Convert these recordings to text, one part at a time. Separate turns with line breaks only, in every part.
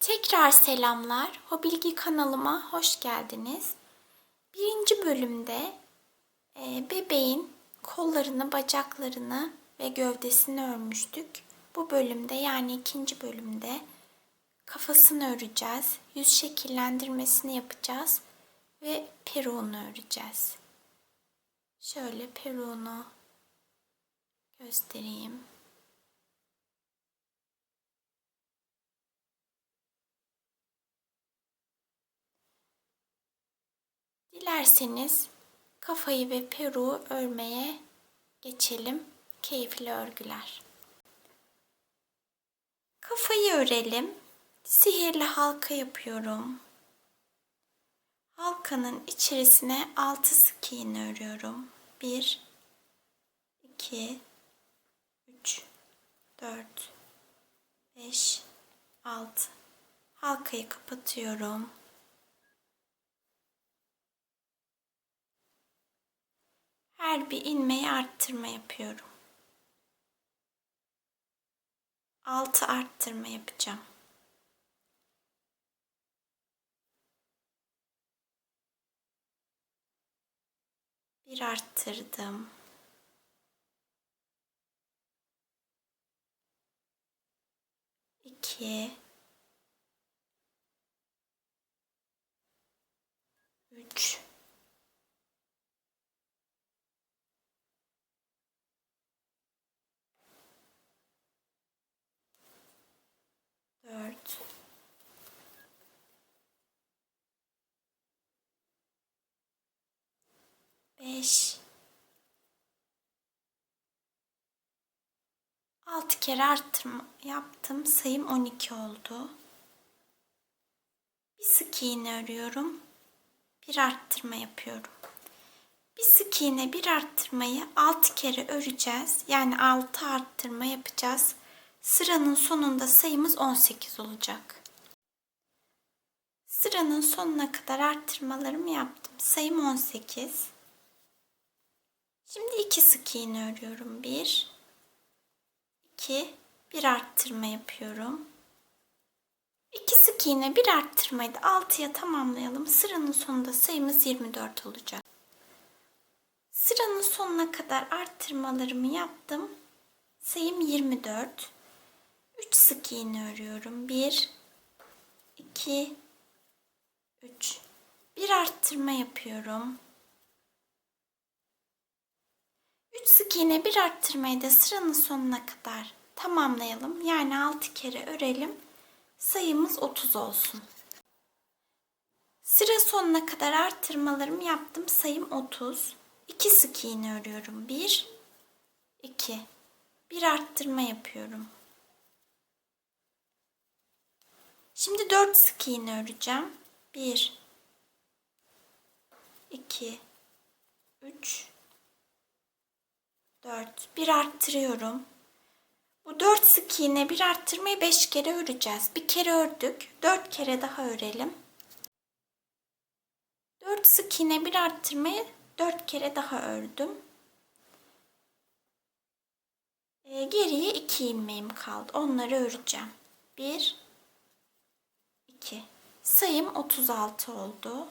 Tekrar selamlar. O Bilgi kanalıma hoş geldiniz. Birinci bölümde bebeğin kollarını, bacaklarını ve gövdesini örmüştük. Bu bölümde yani ikinci bölümde kafasını öreceğiz. Yüz şekillendirmesini yapacağız ve peruğunu öreceğiz. Şöyle peruğunu göstereyim. Dilerseniz kafayı ve peruğu örmeye geçelim. Keyifli örgüler. Kafayı örelim. Sihirli halka yapıyorum. Halkanın içerisine 6 sık iğne örüyorum. 1 2 3 4 5 6. Halkayı kapatıyorum. Her bir ilmeği arttırma yapıyorum. 6 arttırma yapacağım. Bir arttırdım. 2 3 4 5 6 kere arttırma yaptım. Sayım 12 oldu. Bir sık iğne örüyorum. Bir arttırma yapıyorum. Bir sık iğne bir arttırmayı 6 kere öreceğiz. Yani 6 arttırma yapacağız. Sıranın sonunda sayımız 18 olacak. Sıranın sonuna kadar arttırmalarımı yaptım. Sayım 18. Şimdi 2 sık iğne örüyorum. 1 2 bir arttırma yapıyorum. 2 sık iğne bir arttırmayı da 6'ya tamamlayalım. Sıranın sonunda sayımız 24 olacak. Sıranın sonuna kadar arttırmalarımı yaptım. Sayım 24. 3 sık iğne örüyorum. 1 2 3 bir arttırma yapıyorum. 3 sık iğne bir arttırmayı da sıranın sonuna kadar tamamlayalım. Yani 6 kere örelim. Sayımız 30 olsun. Sıra sonuna kadar arttırmalarımı yaptım. Sayım 30. 2 sık iğne örüyorum. 1 2 bir arttırma yapıyorum. Şimdi 4 sık iğne öreceğim. 1 2 3 4 bir arttırıyorum. Bu 4 sık iğne bir arttırmayı 5 kere öreceğiz. Bir kere ördük. 4 kere daha örelim. 4 sık iğne bir arttırmayı 4 kere daha ördüm. Geriye 2 ilmeğim kaldı. Onları öreceğim. 1 2 sayım 36 oldu.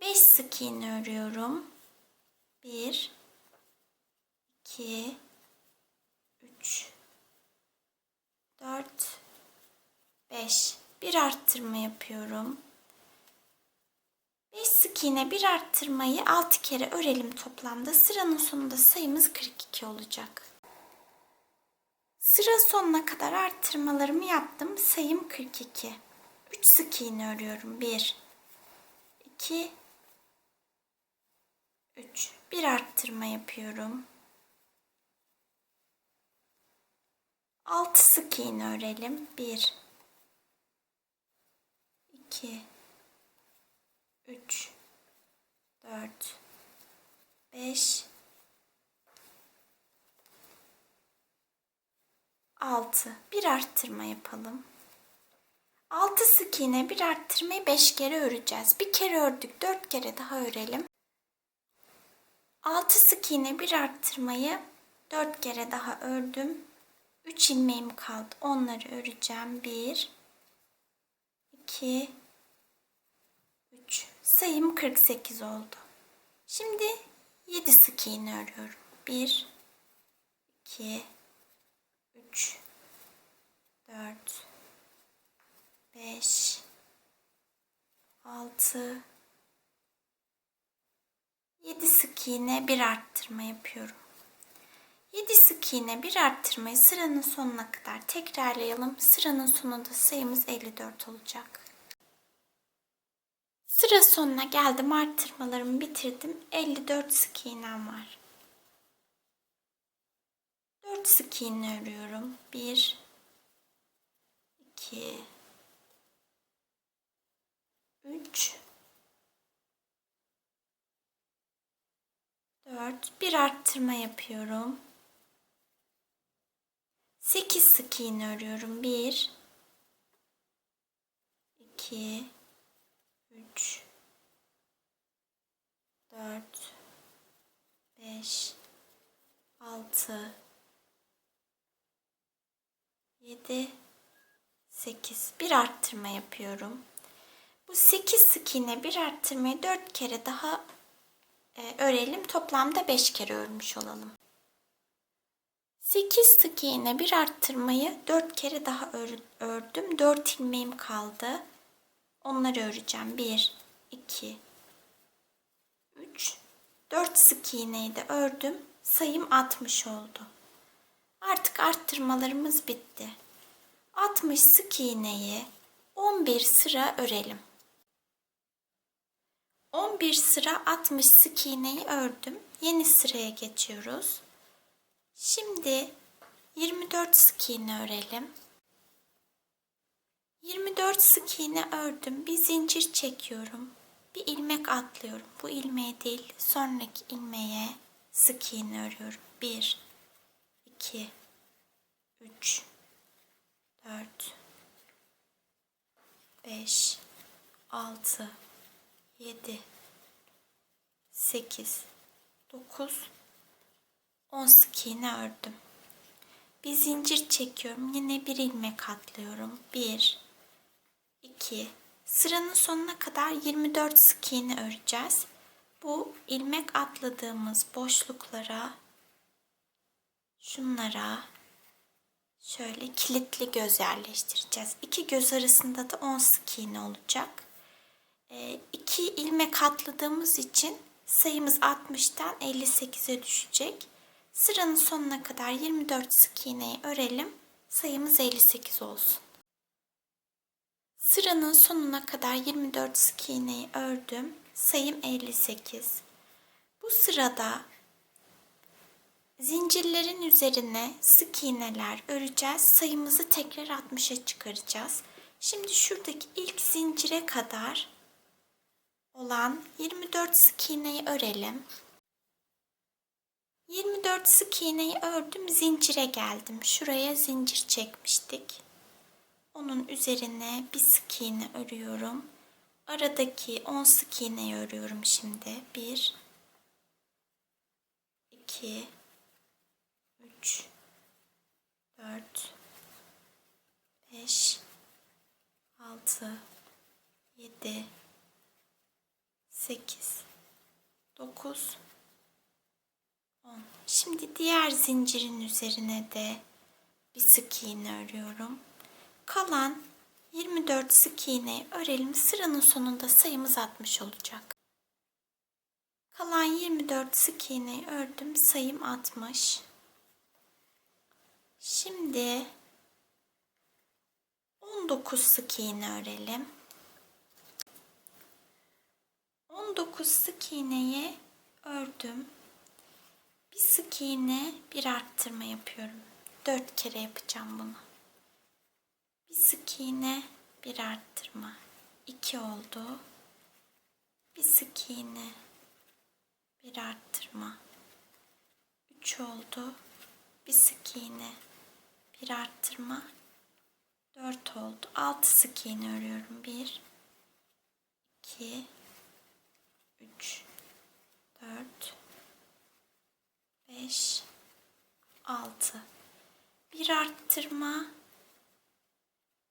5 sık iğne örüyorum. 1 2 3 4 5 bir arttırma yapıyorum. 5 sık iğne bir arttırmayı 6 kere örelim toplamda. Sıranın sonunda sayımız 42 olacak. Sıra sonuna kadar arttırmalarımı yaptım. Sayım 42. 3 sık iğne örüyorum. 1 2 3 bir arttırma yapıyorum. 6 sık iğne örelim. 1 2 3 4 5 6 bir arttırma yapalım. 6 sık iğne bir arttırmayı 5 kere öreceğiz. Bir kere ördük, 4 kere daha örelim. 6 sık iğne bir arttırmayı 4 kere daha ördüm. 3 ilmeğim kaldı. Onları öreceğim. 1, 2, 3. Sayım 48 oldu. Şimdi 7 sık iğne örüyorum. 1, 2, 3, 4, 5, 6, 7 sık iğne, bir arttırma yapıyorum. 7 sık iğne, bir arttırmayı sıranın sonuna kadar tekrarlayalım. Sıranın sonunda sayımız 54 olacak. Sıra sonuna geldim. Arttırmalarımı bitirdim. 54 sık iğnem var. 4 sık iğne örüyorum. 1, 2, 3, 4. Bir arttırma yapıyorum. 8 sık iğne örüyorum. 1, 2, 3, 4, 5, 6, 7, 8. Bir arttırma yapıyorum. Bu 8 sık iğne, bir arttırmayı 4 kere daha örelim. Toplamda 5 kere örmüş olalım. 8 sık iğne, bir arttırmayı 4 kere daha ördüm. 4 ilmeğim kaldı. Onları öreceğim. 1, 2, 3, 4 sık iğneyi de ördüm. Sayım 60 oldu. Artık arttırmalarımız bitti. 60 sık iğneyi 11 sıra örelim. 11 sıra 60 sık iğneyi ördüm. Yeni sıraya geçiyoruz. Şimdi 24 sık iğne örelim. 24 sık iğne ördüm. Bir zincir çekiyorum. Bir ilmek atlıyorum. Bu ilmeğe değil, sonraki ilmeğe sık iğne örüyorum. 1, 2, 3, 4, 5, 6, 7, 8, 9, 10 sık iğne ördüm. Bir zincir çekiyorum. Yine bir ilmek atlıyorum. 1, 2, sıranın sonuna kadar 24 sık iğne öreceğiz. Bu ilmek atladığımız boşluklara, şunlara şöyle kilitli göz yerleştireceğiz. İki göz arasında da 10 sık iğne olacak. 2 ilmek atladığımız için sayımız 60'tan 58'e düşecek. Sıranın sonuna kadar 24 sık iğneyi örelim. Sayımız 58 olsun. Sıranın sonuna kadar 24 sık iğneyi ördüm. Sayım 58. Bu sırada zincirlerin üzerine sık iğneler öreceğiz. Sayımızı tekrar 60'a çıkaracağız. Şimdi şuradaki ilk zincire kadar olan 24 sık iğneyi örelim. 24 sık iğneyi ördüm, zincire geldim. Şuraya zincir çekmiştik. Onun üzerine bir sık iğne örüyorum. Aradaki 10 sık iğneyi örüyorum şimdi. 1, 2, 3, 4, 5, 6, 7, 8, 9, 10. Şimdi diğer zincirin üzerine de bir sık iğne örüyorum. Kalan 24 sık iğneyi örelim. Sıranın sonunda sayımız 60 olacak. Kalan 24 sık iğneyi ördüm. Sayım 60. Şimdi 19 sık iğne örelim. 19 sık iğneyi ördüm. Bir sık iğne, bir arttırma yapıyorum. 4 kere yapacağım bunu. Bir sık iğne, bir arttırma. 2 oldu. Bir sık iğne, bir arttırma. 3 oldu. Bir sık iğne, bir arttırma. 4 oldu. 6 sık iğne örüyorum. 1, 2, 3, 4, 5, 6. bir arttırma,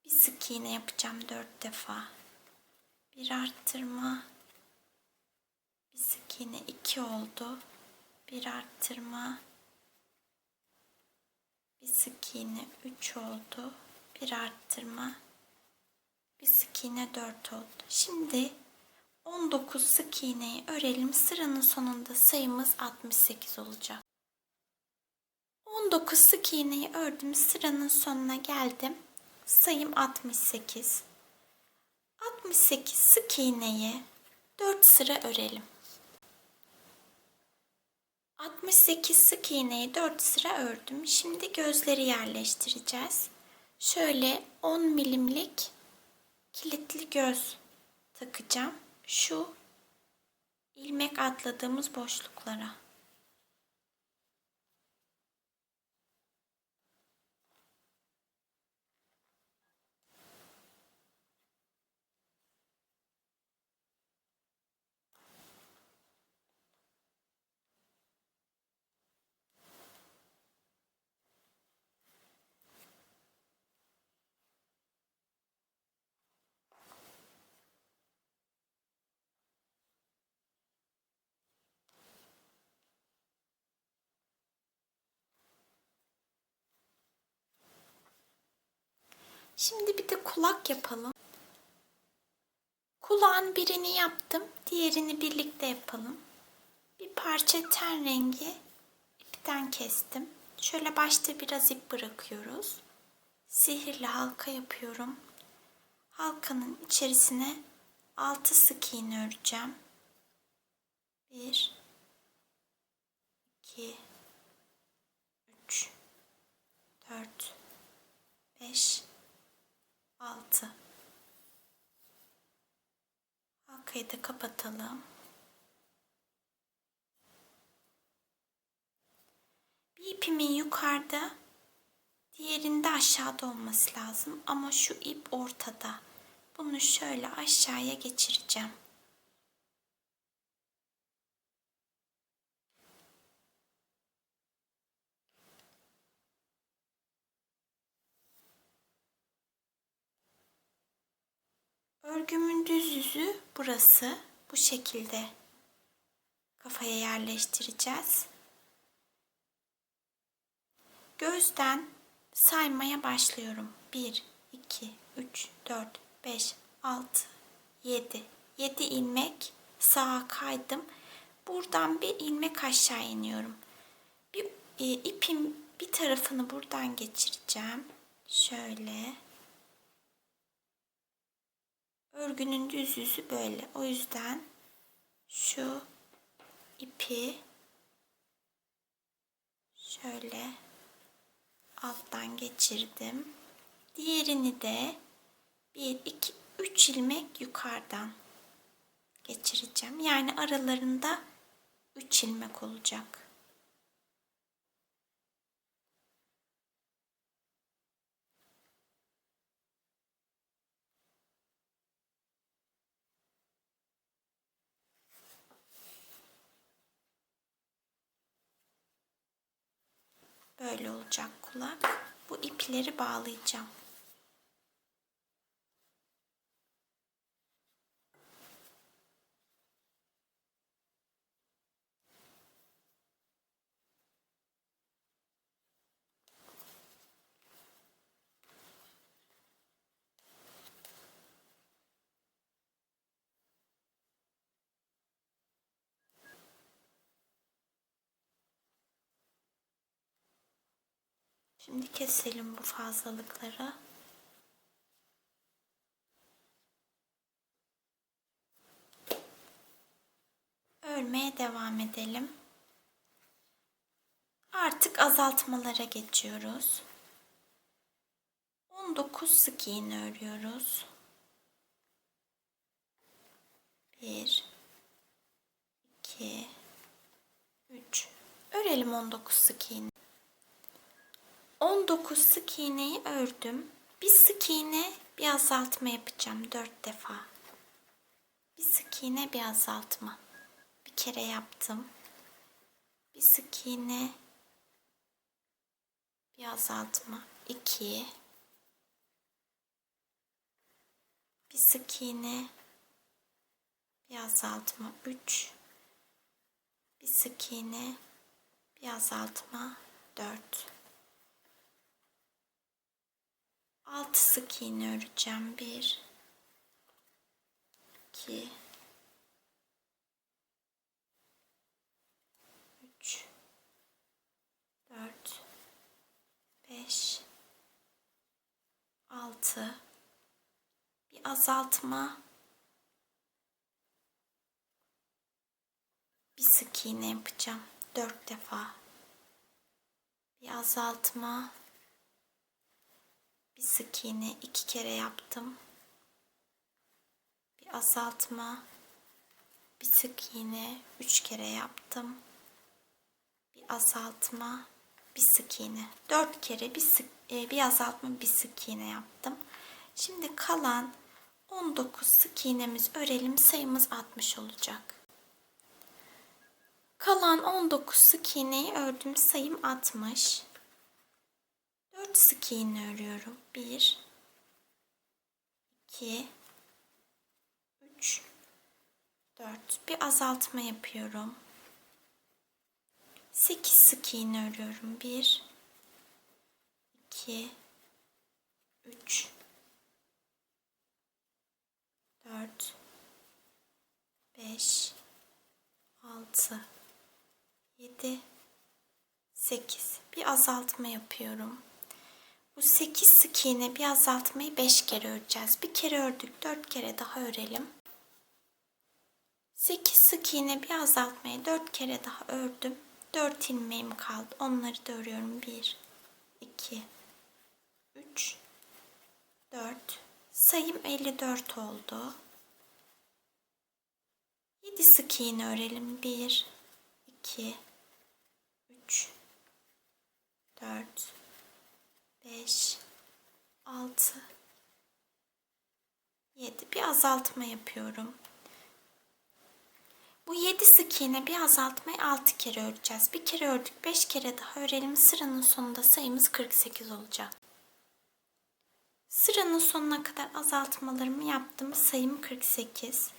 bir sık iğne yapacağım 4 defa. Bir arttırma, bir sık iğne 2 oldu. Bir arttırma, bir sık iğne 3 oldu. Bir arttırma, bir sık iğne 4 oldu. Şimdi 19 sık iğneyi örelim. Sıranın sonunda sayımız 68 olacak. 19 sık iğneyi ördüm. Sıranın sonuna geldim. Sayım 68. 68 sık iğneyi 4 sıra örelim. 68 sık iğneyi 4 sıra ördüm. Şimdi gözleri yerleştireceğiz. Şöyle 10 milimlik kilitli göz takacağım. Şu ilmek atladığımız boşluklara. Şimdi bir de kulak yapalım. Kulağın birini yaptım. Diğerini birlikte yapalım. Bir parça ten rengi ipten kestim. Şöyle başta biraz ip bırakıyoruz. Sihirli halka yapıyorum. Halkanın içerisine 6 sık iğne öreceğim. 1 2 3 4 5 6. Halkayı da kapatalım. Bir ipimin yukarıda, diğerinde aşağıda olması lazım. Ama şu ip ortada. Bunu şöyle aşağıya geçireceğim. Örgümün düz yüzü burası. Bu şekilde kafaya yerleştireceğiz. Gözden saymaya başlıyorum. 1, 2, 3, 4, 5, 6, 7. 7 ilmek sağa kaydım. Buradan bir ilmek aşağı iniyorum. İpin bir tarafını buradan geçireceğim. Şöyle. Örgünün düz yüzü böyle. O yüzden şu ipi şöyle alttan geçirdim. Diğerini de 1, 2, 3 ilmek yukarıdan geçireceğim. Yani aralarında 3 ilmek olacak. Böyle olacak kulak. Bu ipleri bağlayacağım. Şimdi keselim bu fazlalıkları. Örmeye devam edelim. Artık azaltmalara geçiyoruz. 19 sık iğne örüyoruz. 1 2 3. Örelim 19 sık iğne. 19 sık iğneyi ördüm. Bir sık iğne, bir azaltma yapacağım 4 defa. Bir sık iğne, bir azaltma. Bir kere yaptım. Bir sık iğne, bir azaltma 2, bir sık iğne, bir azaltma 3, bir sık iğne, bir azaltma 4. 6 sık iğne öreceğim. 1, 2, 3, 4, 5, 6, bir azaltma, bir sık iğne yapacağım 4 defa. Bir azaltma, bir sık iğne 2 kere yaptım. Bir azaltma, bir sık iğne 3 kere yaptım. Bir azaltma, bir sık iğne 4 kere bir azaltma, bir sık iğne yaptım. Şimdi kalan 19 sık iğnemiz örelim, sayımız 60 olacak. Kalan 19 sık iğneyi ördüm, sayım 60. 4 sık iğne örüyorum. 1, 2, 3, 4. Bir azaltma yapıyorum. 8 sık iğne örüyorum. 1, 2, 3, 4, 5, 6, 7, 8. Bir azaltma yapıyorum. Bu 8 sık iğne bir azaltmayı 5 kere öreceğiz. Bir kere ördük, 4 kere daha örelim. 8 sık iğne bir azaltmayı 4 kere daha ördüm. 4 ilmeğim kaldı. Onları da örüyorum. 1, 2, 3, 4. Sayım 54 oldu. 7 sık iğne örelim. 1, 2, 3, 4, 5, 6, 7. Bir azaltma yapıyorum. Bu 7 sık iğne bir azaltmayı 6 kere öreceğiz. Bir kere ördük, 5 kere daha örelim. Sıranın sonunda sayımız 48 olacak. Sıranın sonuna kadar azaltmalarımı yaptım. Sayım 48.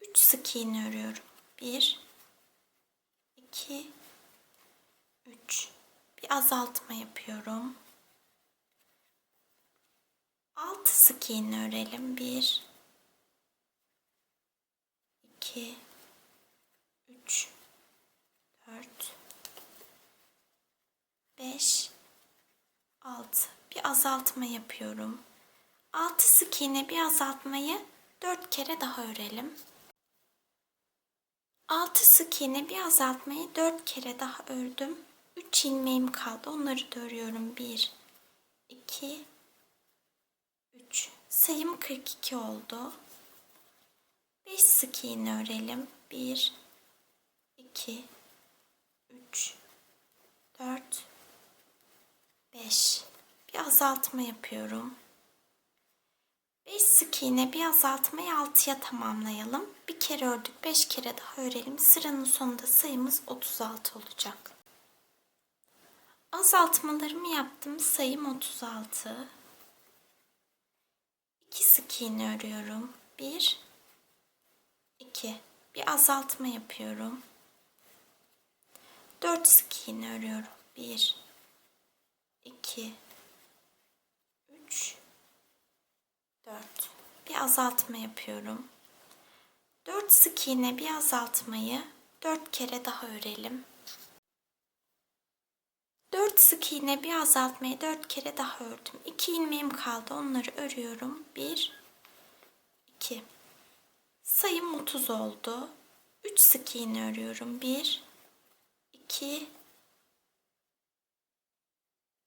3 sık iğne örüyorum. 1, 2, 3. Bir azaltma yapıyorum. 6 sık iğne örelim. 1, 2, 3, 4, 5, 6. Bir azaltma yapıyorum. 6 sık iğne bir azaltmayı 4 kere daha örelim. 6 sık iğne bir azaltmayı 4 kere daha ördüm. 3 ilmeğim kaldı. Onları da örüyorum. 1, 2, 3. Sayım 42 oldu. 5 sık iğne örelim. 1, 2, 3, 4, 5. Bir azaltma yapıyorum. 5 sık iğne bir azaltmayı 6'ya tamamlayalım. Bir kere ördük, 5 kere daha örelim. Sıranın sonunda sayımız 36 olacak. Azaltmalarımı yaptım. Sayım 36. 2 sık iğne örüyorum. 1, 2. Bir azaltma yapıyorum. 4 sık iğne örüyorum. 1, 2, 3, 4. Bir azaltma yapıyorum. 4 sık iğne bir azaltmayı 4 kere daha örelim. 4 sık iğne bir azaltmayı 4 kere daha ördüm. 2 ilmeğim kaldı. Onları örüyorum. 1, 2. Sayım 30 oldu. 3 sık iğne örüyorum. 1, 2,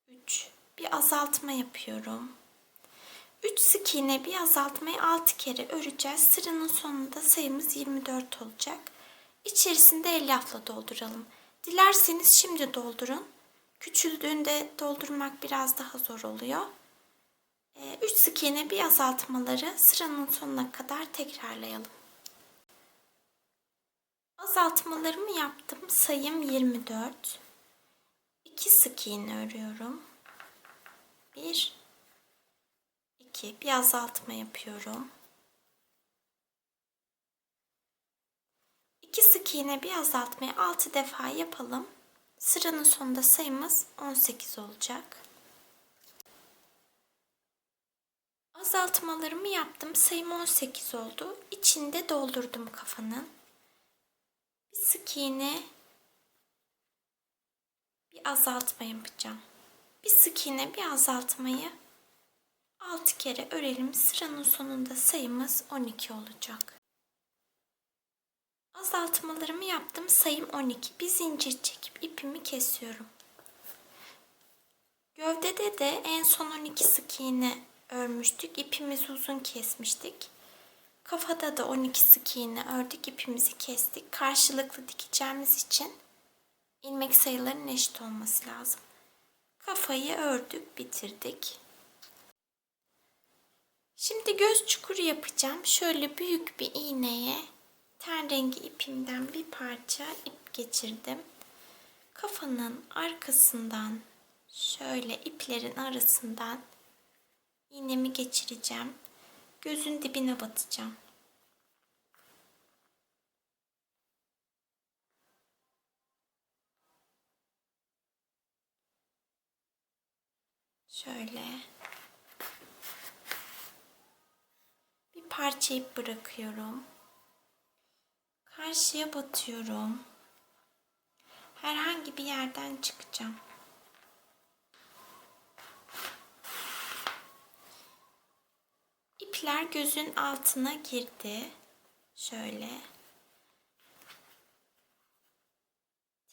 3. Bir azaltma yapıyorum. 3 sık iğne bir azaltmayı 6 kere öreceğiz. Sıranın sonunda sayımız 24 olacak. İçerisinde elyafla dolduralım. Dilerseniz şimdi doldurun. Küçüldüğünde doldurmak biraz daha zor oluyor. 3 sık iğne bir azaltmaları sıranın sonuna kadar tekrarlayalım. Azaltmalarımı yaptım. Sayım 24. 2 sık iğne örüyorum. 1, 2, bir azaltma yapıyorum. 2 sık iğne bir azaltmayı 6 defa yapalım. Sıranın sonunda sayımız 18 olacak. Azaltmalarımı yaptım. Sayım 18 oldu. İçinde doldurdum kafanın. Bir sık iğne, bir azaltma yapacağım. Bir sık iğne, bir azaltmayı 6 kere örelim. Sıranın sonunda sayımız 12 olacak. Azaltmalarımı yaptım. Sayım 12. Bir zincir çekip ipimi kesiyorum. Gövdede de en son 12 sık iğne örmüştük. İpimizi uzun kesmiştik. Kafada da 12 sık iğne ördük. İpimizi kestik. Karşılıklı dikeceğimiz için ilmek sayılarının eşit olması lazım. Kafayı ördük, bitirdik. Şimdi göz çukuru yapacağım. Şöyle büyük bir iğneye ten rengi ipimden bir parça ip geçirdim. Kafanın arkasından şöyle iplerin arasından iğnemi geçireceğim. Gözün dibine batacağım. Şöyle bir parça ip bırakıyorum. Karşıya batıyorum. Herhangi bir yerden çıkacağım. İpler gözün altına girdi. Şöyle.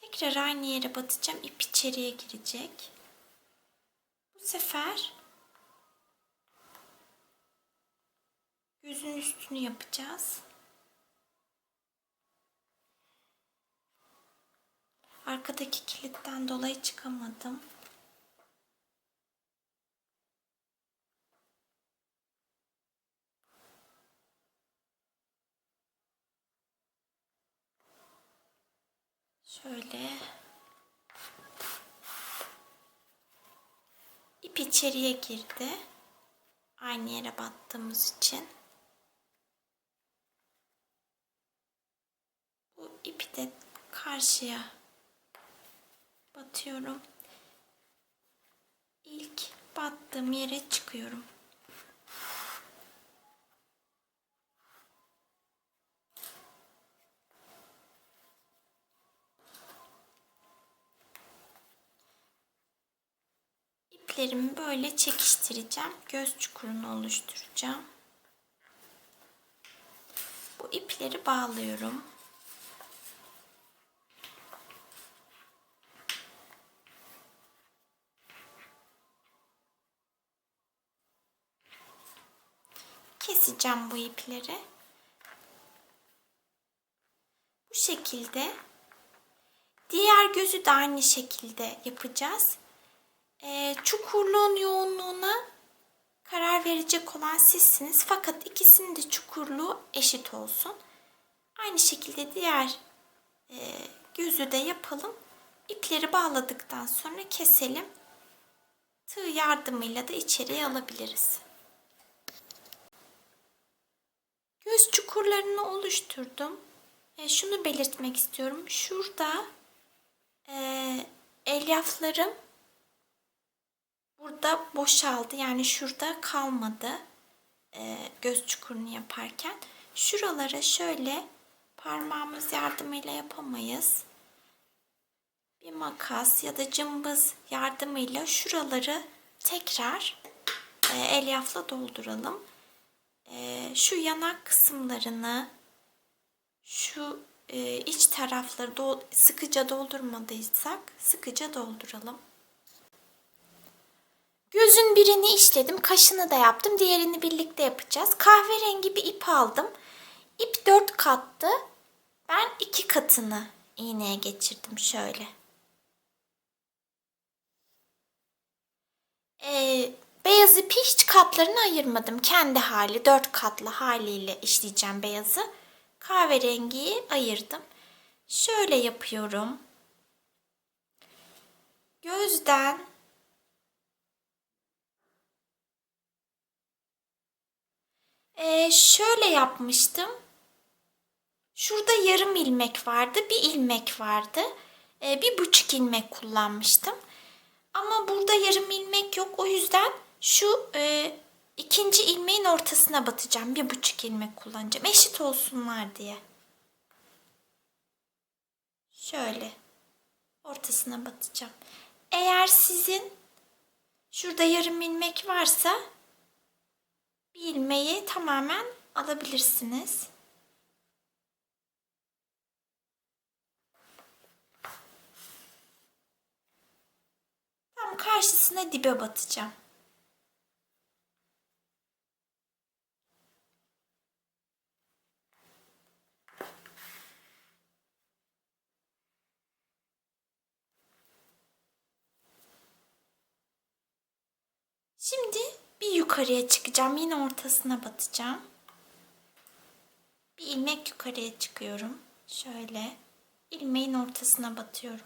Tekrar aynı yere batacağım. İp içeriye girecek. Bu sefer gözün üstünü yapacağız. Arkadaki kilitten dolayı çıkamadım. Şöyle ip içeriye girdi. Aynı yere battığımız için. Bu ipi de karşıya batıyorum. İlk battığım yere çıkıyorum. İplerimi böyle çekiştireceğim. Göz çukurunu oluşturacağım. Bu ipleri bağlıyorum. Keseceğim bu ipleri. Bu şekilde. Diğer gözü de aynı şekilde yapacağız. Çukurluğun yoğunluğuna karar verecek olan sizsiniz. Fakat ikisinin de çukurluğu eşit olsun. Aynı şekilde diğer gözü de yapalım. İpleri bağladıktan sonra keselim. Tığ yardımıyla da içeriye alabiliriz. Göz çukurlarını oluşturdum. Şunu belirtmek istiyorum. Şurada elyaflarım burada boşaldı. Yani şurada kalmadı göz çukurunu yaparken. Şuralara şöyle parmağımız yardımıyla yapamayız. Bir makas ya da cımbız yardımıyla şuraları tekrar elyafla dolduralım. Şu yanak kısımlarını, şu iç tarafları sıkıca doldurmadıysak sıkıca dolduralım. Gözün birini işledim, kaşını da yaptım. Diğerini birlikte yapacağız. Kahverengi bir ip aldım. İp 4 kattı. Ben 2 katını iğneye geçirdim şöyle. Beyaz ipi hiç katlarını ayırmadım. Kendi hali 4 katlı haliyle işleyeceğim beyazı. Kahverengiyi ayırdım. Şöyle yapıyorum. gözden şöyle yapmıştım. Şurada yarım ilmek vardı, bir ilmek vardı. 1,5 ilmek kullanmıştım. Ama burada yarım ilmek yok. O yüzden şu ikinci ilmeğin ortasına batacağım. 1,5 ilmek kullanacağım. Eşit olsunlar diye. Şöyle ortasına batacağım. Eğer sizin şurada yarım ilmek varsa bir ilmeği tamamen alabilirsiniz. Tam karşısına dibe batacağım. Şimdi bir yukarıya çıkacağım. Yine ortasına batacağım. Bir ilmek yukarıya çıkıyorum. Şöyle ilmeğin ortasına batıyorum.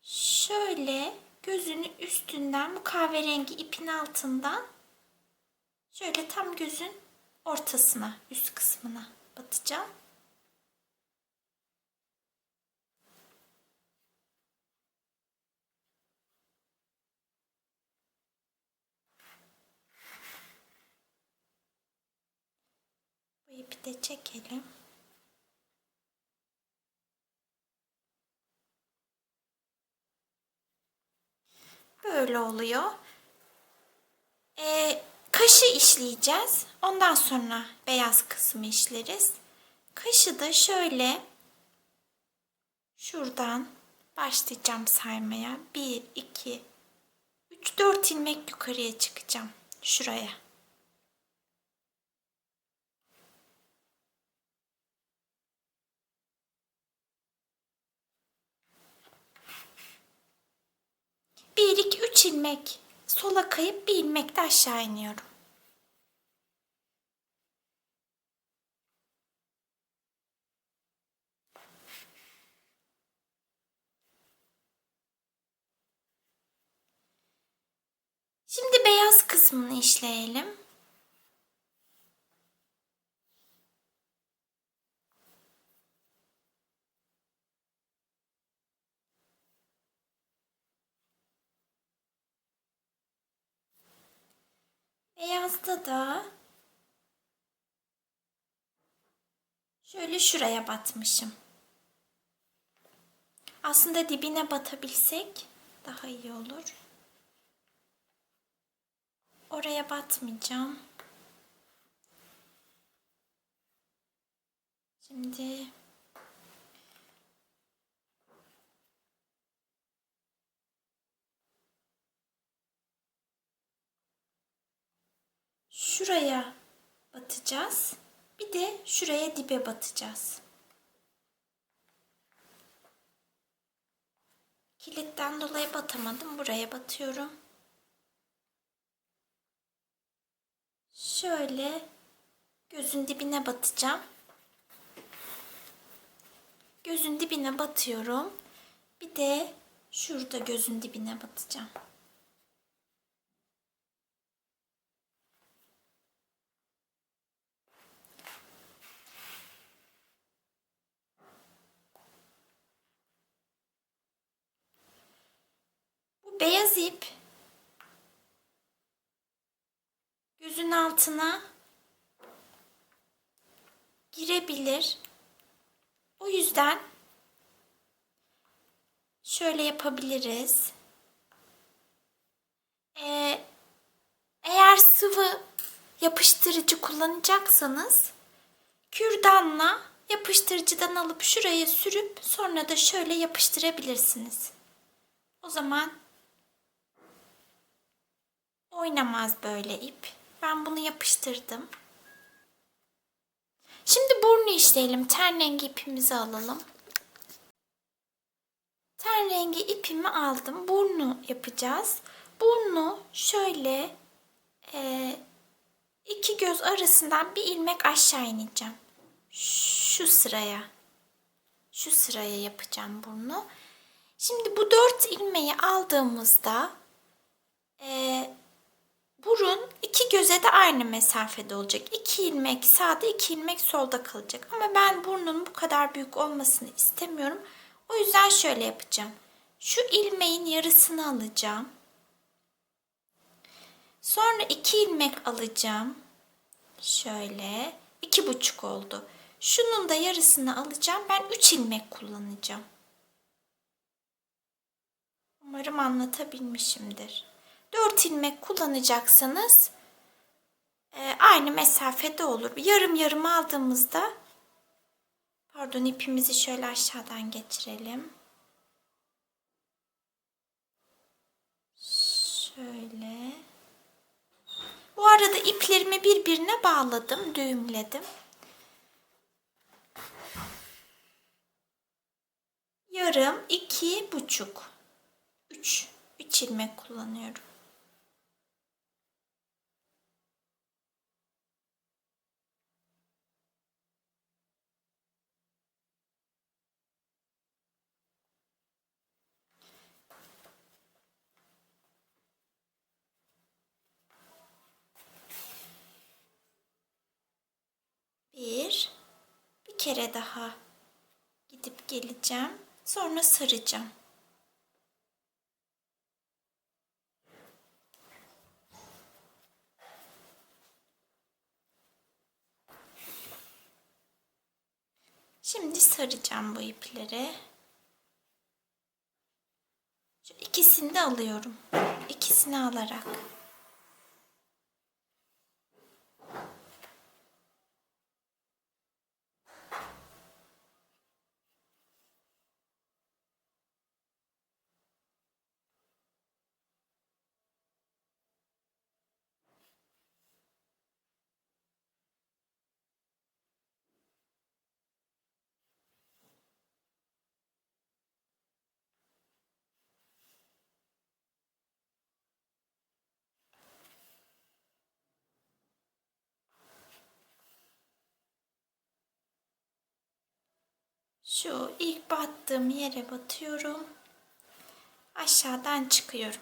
Şöyle gözünün üstünden bu kahverengi ipin altından şöyle tam gözün ortasına, üst kısmına batacağım. Bu ipi de çekelim. Böyle oluyor. Kaşı işleyeceğiz. Ondan sonra beyaz kısmı işleriz. Kaşı da şöyle şuradan başlayacağım saymaya. 1, 2, 3, 4 ilmek yukarıya çıkacağım. Şuraya. Bir, iki, 3 ilmek sola kayıp bir ilmek de aşağı iniyorum. Şimdi beyaz kısmını işleyelim. Beyazda da şöyle şuraya batmışım. Aslında dibine batabilsek daha iyi olur. Oraya batmayacağım. Şimdi şuraya batacağız. Bir de şuraya dibe batacağız. Kilitten dolayı batamadım. Buraya batıyorum. Şöyle gözün dibine batacağım. Gözün dibine batıyorum. Bir de şurada gözün dibine batacağım. Bu beyaz ip gözün altına girebilir. O yüzden şöyle yapabiliriz. Eğer sıvı yapıştırıcı kullanacaksanız kürdanla yapıştırıcıdan alıp şuraya sürüp sonra da şöyle yapıştırabilirsiniz. O zaman oynamaz böyle ip. Ben bunu yapıştırdım. Şimdi burnu işleyelim. Ten rengi ipimizi alalım. Ten rengi ipimi aldım. Burnu yapacağız. Burnu şöyle İki göz arasından bir ilmek aşağı ineceğim. Şu sıraya. Şu sıraya yapacağım bunu. Şimdi bu 4 ilmeği aldığımızda burun iki göze de aynı mesafede olacak. 2 ilmek sağda, 2 ilmek solda kalacak. Ama ben burnun bu kadar büyük olmasını istemiyorum. O yüzden şöyle yapacağım. Şu ilmeğin yarısını alacağım. Sonra 2 ilmek alacağım. Şöyle 2,5 oldu. Şunun da yarısını alacağım. Ben 3 ilmek kullanacağım. Umarım anlatabilmişimdir. 4 ilmek kullanacaksanız aynı mesafede olur. Yarım yarım aldığımızda, pardon, ipimizi şöyle aşağıdan geçirelim. Şöyle. Bu arada iplerimi birbirine bağladım, düğümledim. Yarım, 2,5, 3 ilmek kullanıyorum. Bir kere daha gidip geleceğim. Sonra saracağım. Şimdi saracağım bu ipleri. Şu ikisini de alıyorum. İkisini alarak. Şu ilk battığım yere batıyorum. Aşağıdan çıkıyorum.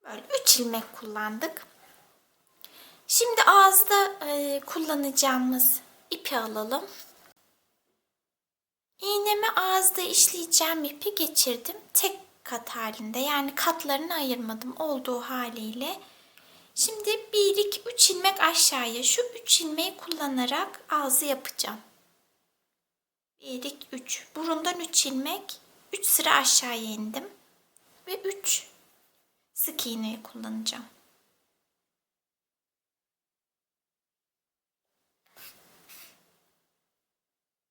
Böyle 3 ilmek kullandık. Şimdi ağızda kullanacağımız ipi alalım. İğnemi ağızda işleyeceğim ipi geçirdim. Tek kat halinde, yani katlarını ayırmadım olduğu haliyle. Şimdi 1, 2, 3 ilmek aşağıya, şu 3 ilmeği kullanarak ağzı yapacağım. 1, 2, 3. Burundan 3 ilmek, 3 sıra aşağıya indim. Ve 3 sık iğneyi kullanacağım.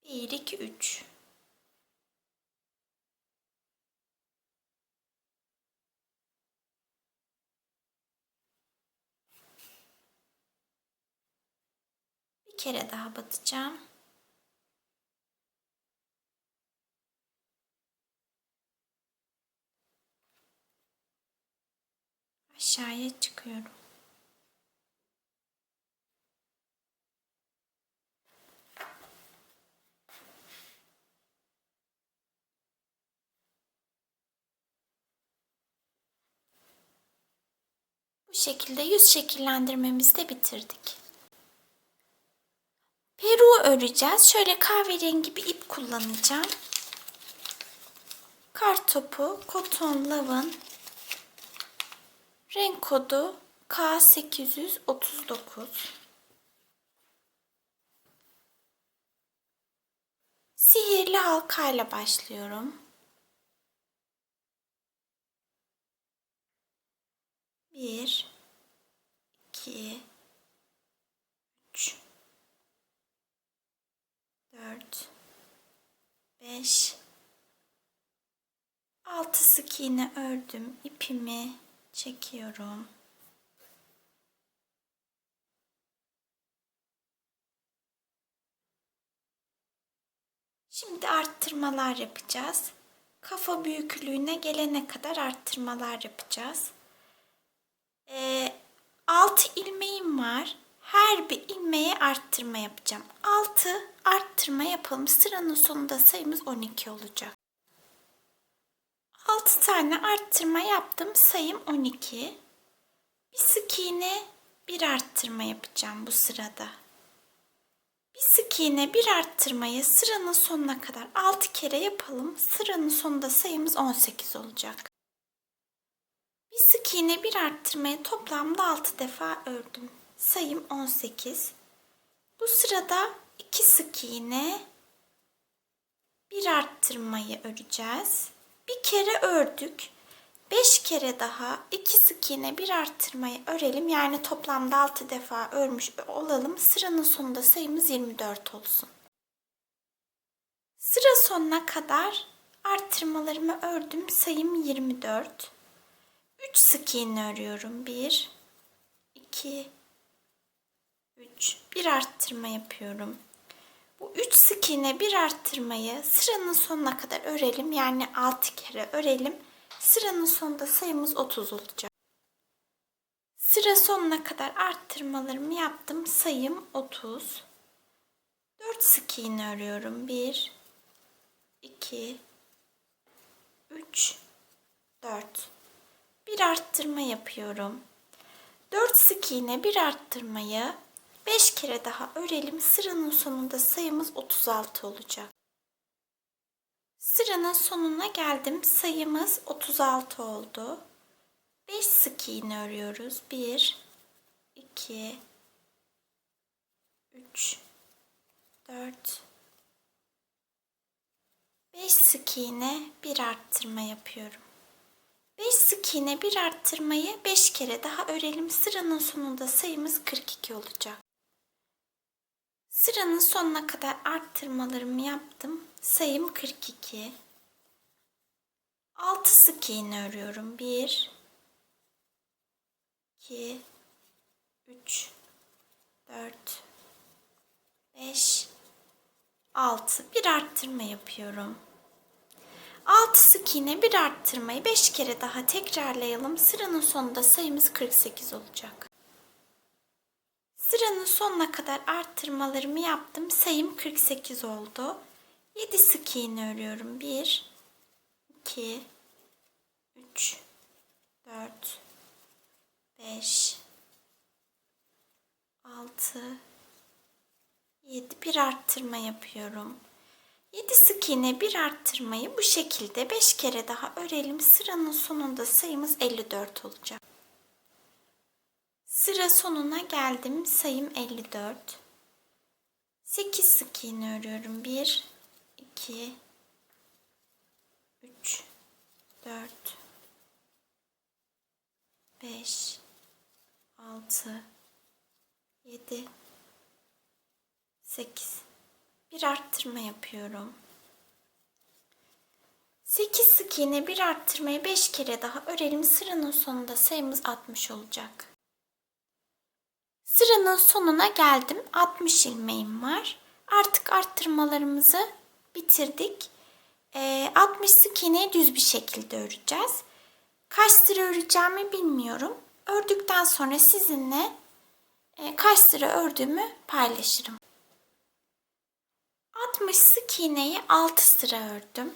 Bir, iki, üç. Bir kere daha batacağım. Aşağıya çıkıyorum. Bu şekilde yüz şekillendirmemizi de bitirdik. Peruğu öreceğiz. Şöyle kahverengi bir ip kullanacağım. Kartopu, koton lavın, renk kodu K839. Sihirli halkayla başlıyorum. 1, 2, 3, 4, 5, 6 sık iğne ördüm. İpimi çekiyorum. Şimdi arttırmalar yapacağız. Kafa büyüklüğüne gelene kadar arttırmalar yapacağız. 6 ilmeğim var. Her bir ilmeğe arttırma yapacağım. 6 arttırma yapalım. Sıranın sonunda sayımız 12 olacak. 6 tane arttırma yaptım. Sayım 12. Bir sık iğne, bir arttırma yapacağım bu sırada. Bir sık iğne, bir arttırmayı sıranın sonuna kadar 6 kere yapalım. Sıranın sonunda sayımız 18 olacak. Bir sık iğne, bir arttırmayı toplamda 6 defa ördüm. Sayım 18. Bu sırada 2 sık iğne, bir arttırmayı öreceğiz. Bir kere ördük. 5 kere daha 2 sık iğne, bir arttırmayı örelim. Yani toplamda 6 defa örmüş olalım. Sıranın sonunda sayımız 24 olsun. Sıra sonuna kadar arttırmalarımı ördüm. Sayım 24. 3 sık iğne örüyorum. 1, 2, 3. Bir arttırma yapıyorum. Bu 3 sık iğne, bir arttırmayı sıranın sonuna kadar örelim. Yani 6 kere örelim. Sıranın sonunda sayımız 30 olacak. Sıra sonuna kadar arttırmalarımı yaptım. Sayım 30. 4 sık iğne örüyorum. 1, 2, 3, 4. Bir arttırma yapıyorum. 4 sık iğne, bir arttırmayı 5 kere daha örelim. Sıranın sonunda sayımız 36 olacak. Sıranın sonuna geldim. Sayımız 36 oldu. 5 sık iğne örüyoruz. 1, 2, 3, 4, 5 sık iğne, bir arttırma yapıyorum. 5 sık iğne, bir arttırmayı 5 kere daha örelim. Sıranın sonunda sayımız 42 olacak. Sıranın sonuna kadar arttırmalarımı yaptım. Sayım 42. 6 sık iğne örüyorum. 1, 2, 3, 4, 5, 6. Bir arttırma yapıyorum. 6 sık iğne, bir arttırmayı 5 kere daha tekrarlayalım. Sıranın sonunda sayımız 48 olacak. Sıranın sonuna kadar arttırmalarımı yaptım. Sayım 48 oldu. 7 sık iğne örüyorum. 1, 2, 3, 4, 5, 6, 7. Bir arttırma yapıyorum. 7 sık iğne, bir arttırmayı bu şekilde 5 kere daha örelim. Sıranın sonunda sayımız 54 olacak. Sıra sonuna geldim. Sayım 54. 8 sık iğne örüyorum. 1, 2, 3, 4, 5, 6, 7, 8. Bir arttırma yapıyorum. 8 sık iğne, bir arttırmayı 5 kere daha örelim. Sıranın sonunda sayımız 60 olacak. Sıranın sonuna geldim. 60 ilmeğim var. Artık arttırmalarımızı bitirdik. 60 sık iğneyi düz bir şekilde öreceğiz. Kaç sıra öreceğimi bilmiyorum. Ördükten sonra sizinle kaç sıra ördüğümü paylaşırım. 60 sık iğneyi 6 sıra ördüm.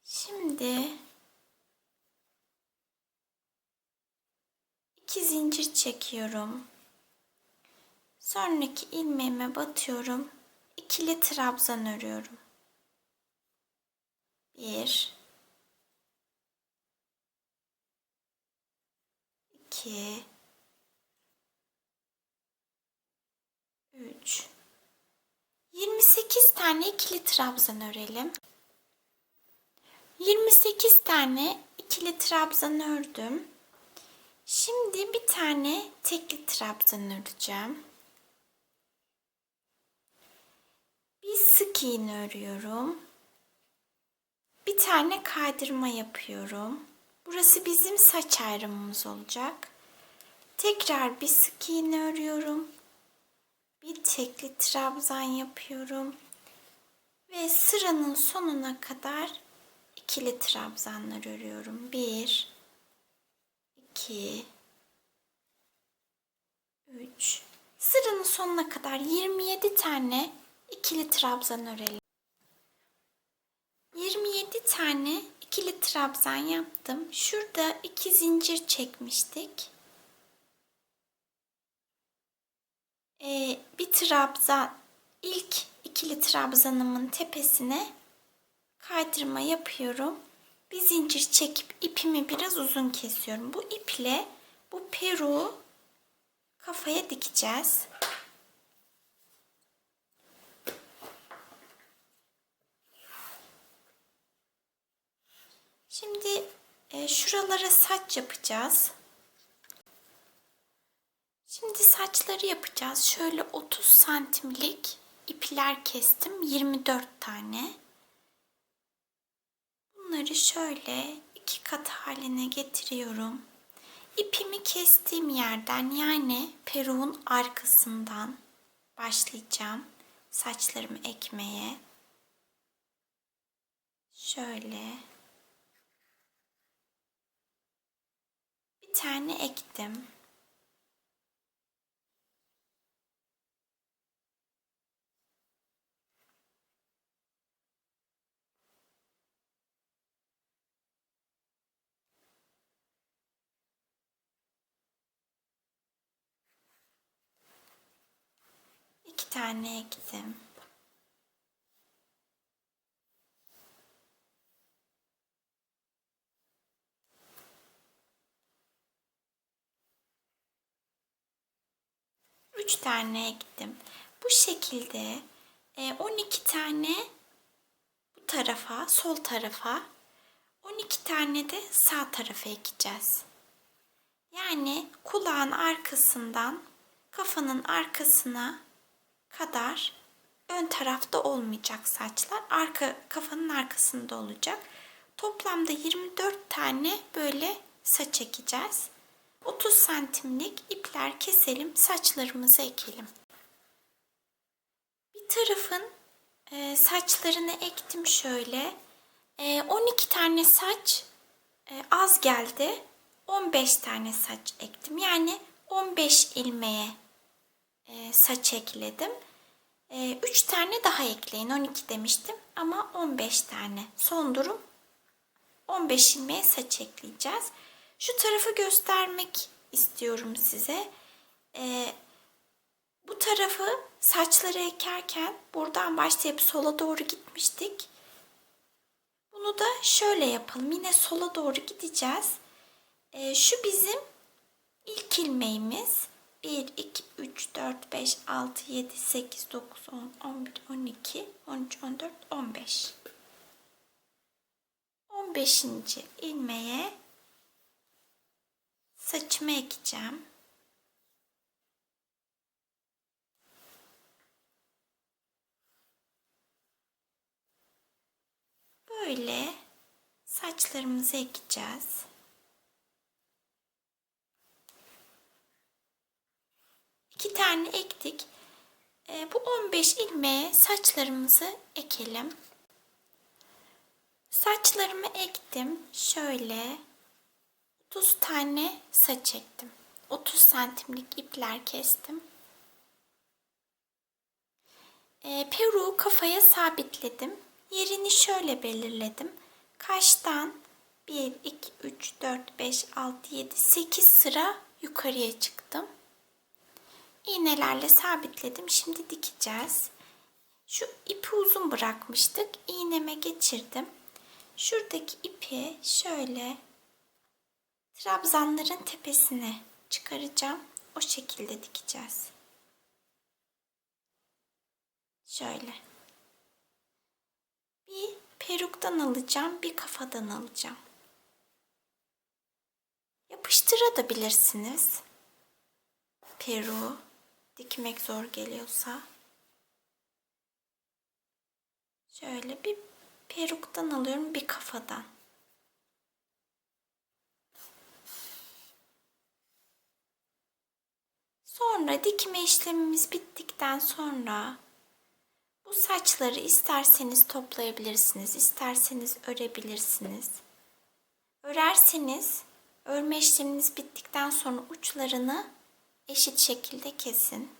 Şimdi 2 zincir çekiyorum. Sonraki ilmeğime batıyorum. İkili trabzan örüyorum. 1, 2, 3, 28 tane ikili trabzan örelim. 28 tane ikili trabzan ördüm. Şimdi bir tane tekli trabzan öreceğim. Bir sık iğne örüyorum. Bir tane kaydırma yapıyorum. Burası bizim saç ayrımımız olacak. Tekrar bir sık iğne örüyorum. bir tekli trabzan yapıyorum. Ve sıranın sonuna kadar ikili trabzanlar örüyorum. 1, 2, 3. Sıranın sonuna kadar 27 tane ikili trabzan örelim. 27 tane ikili trabzan yaptım. Şurada 2 zincir çekmiştik. Bir trabzan, ilk ikili trabzanımın tepesine kaydırma yapıyorum. Bir zincir çekip ipimi biraz uzun kesiyorum. Bu iple bu peruğu kafaya dikeceğiz. Şimdi şuralara saç yapacağız. Şimdi saçları yapacağız. Şöyle 30 santimlik ipler kestim. 24 tane. Bunları şöyle 2 kat haline getiriyorum. İpimi kestiğim yerden, yani peruğun arkasından başlayacağım saçlarımı ekmeye. Şöyle bir tane ektim. İki tane ektim. Üç tane ektim. Bu şekilde 12 tane bu tarafa, sol tarafa, 12 tane de sağ tarafa ekeceğiz. Yani kulağın arkasından kafanın arkasına kadar ön tarafta olmayacak saçlar. Kafanın arkasında olacak. Toplamda 24 tane böyle saç ekeceğiz. 30 santimlik ipler keselim, saçlarımızı ekelim. Bir tarafın saçlarını ektim şöyle. 12 tane saç az geldi. 15 tane saç ektim. Yani 15 ilmeğe saç ekledim. 3 tane daha ekleyin. 12 demiştim ama 15 tane. Son durum 15 ilmeğe saç ekleyeceğiz. Şu tarafı göstermek istiyorum size. Bu tarafı saçları ekerken buradan başlayıp sola doğru gitmiştik. Bunu da şöyle yapalım. Yine sola doğru gideceğiz. Şu bizim ilk ilmeğimiz. 1, 2, 3, 4, 5, 6, 7, 8, 9, 10, 11, 12, 13, 14, 15. 15. ilmeğe saçımı ekeceğim. Böyle saçlarımızı ekeceğiz. İki tane ektik. Bu 15 ilmeğe saçlarımızı ekelim. Saçlarımı ektim. Şöyle 30 tane saç ektim. 30 santimlik ipler kestim. Peruğu kafaya sabitledim. Yerini şöyle belirledim. Kaştan 1, 2, 3, 4, 5, 6, 7, 8 sıra yukarıya çıktım. İğnelerle sabitledim. Şimdi dikeceğiz. Şu ipi uzun bırakmıştık. İğneme geçirdim. Şuradaki ipi şöyle trabzanların tepesine çıkaracağım. O şekilde dikeceğiz. Şöyle. Bir peruktan alacağım, bir kafadan alacağım. Yapıştırabilirsiniz. Peruğu dikmek zor geliyorsa. Şöyle bir peruktan alıyorum, bir kafadan. Sonra dikme işlemimiz bittikten sonra bu saçları isterseniz toplayabilirsiniz, isterseniz örebilirsiniz. Örerseniz örme işleminiz bittikten sonra uçlarını eşit şekilde kesin.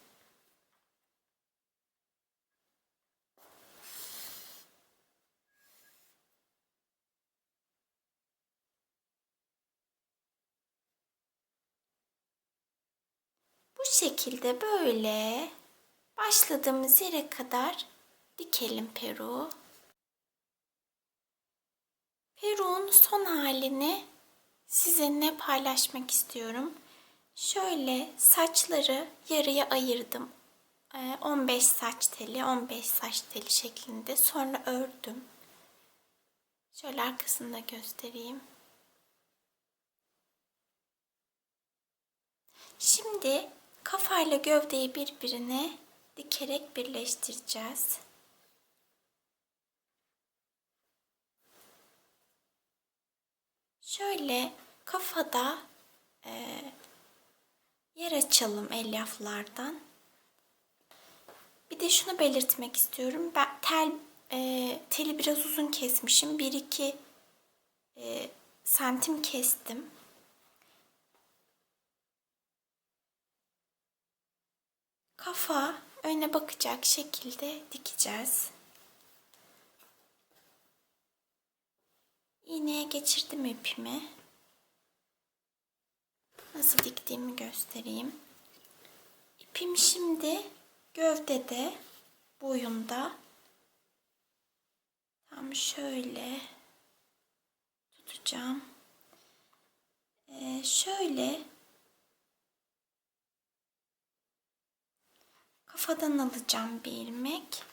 Bu şekilde böyle başladığımız yere kadar dikelim peruğu. Peruğun son halini sizinle paylaşmak istiyorum. Şöyle saçları yarıya ayırdım. 15 saç teli, 15 saç teli şeklinde. Sonra ördüm. Şöyle arkasını da göstereyim. Şimdi kafayla gövdeyi birbirine dikerek birleştireceğiz. Şöyle kafada yer açalım elyaflardan. Bir de şunu belirtmek istiyorum. Ben teli biraz uzun kesmişim. 1-2 santim kestim. Kafa öne bakacak şekilde dikeceğiz. İğneye geçirdim ipimi. Nasıl diktiğimi göstereyim. İpim şimdi gövdede, boyunda. Tam şöyle tutacağım. Şöyle kafadan alacağım bir ilmek.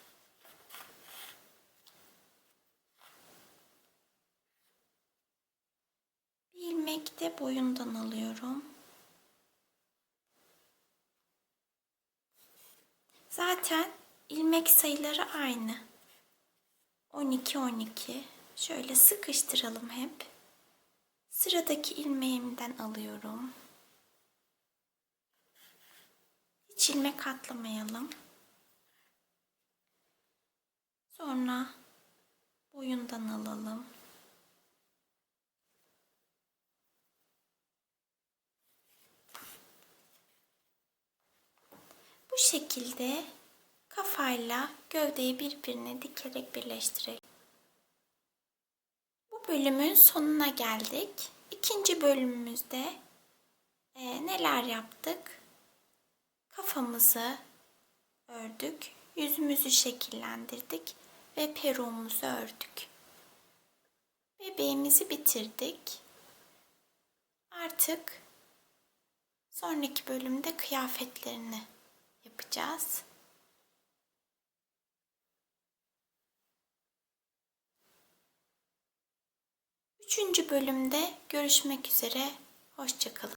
Bir ilmek de boyundan alıyorum. Zaten ilmek sayıları aynı. 12-12. Şöyle sıkıştıralım hep. Sıradaki ilmeğimden alıyorum. Hiç ilmek atlamayalım. Sonra boyundan alalım. Bu şekilde kafayla gövdeyi birbirine dikerek birleştirelim. Bu bölümün sonuna geldik. İkinci bölümümüzde neler yaptık? Kafamızı ördük, yüzümüzü şekillendirdik ve peruğumuzu ördük. Bebeğimizi bitirdik. Artık sonraki bölümde kıyafetlerini yapacağız. Üçüncü bölümde görüşmek üzere. Hoşça kalın.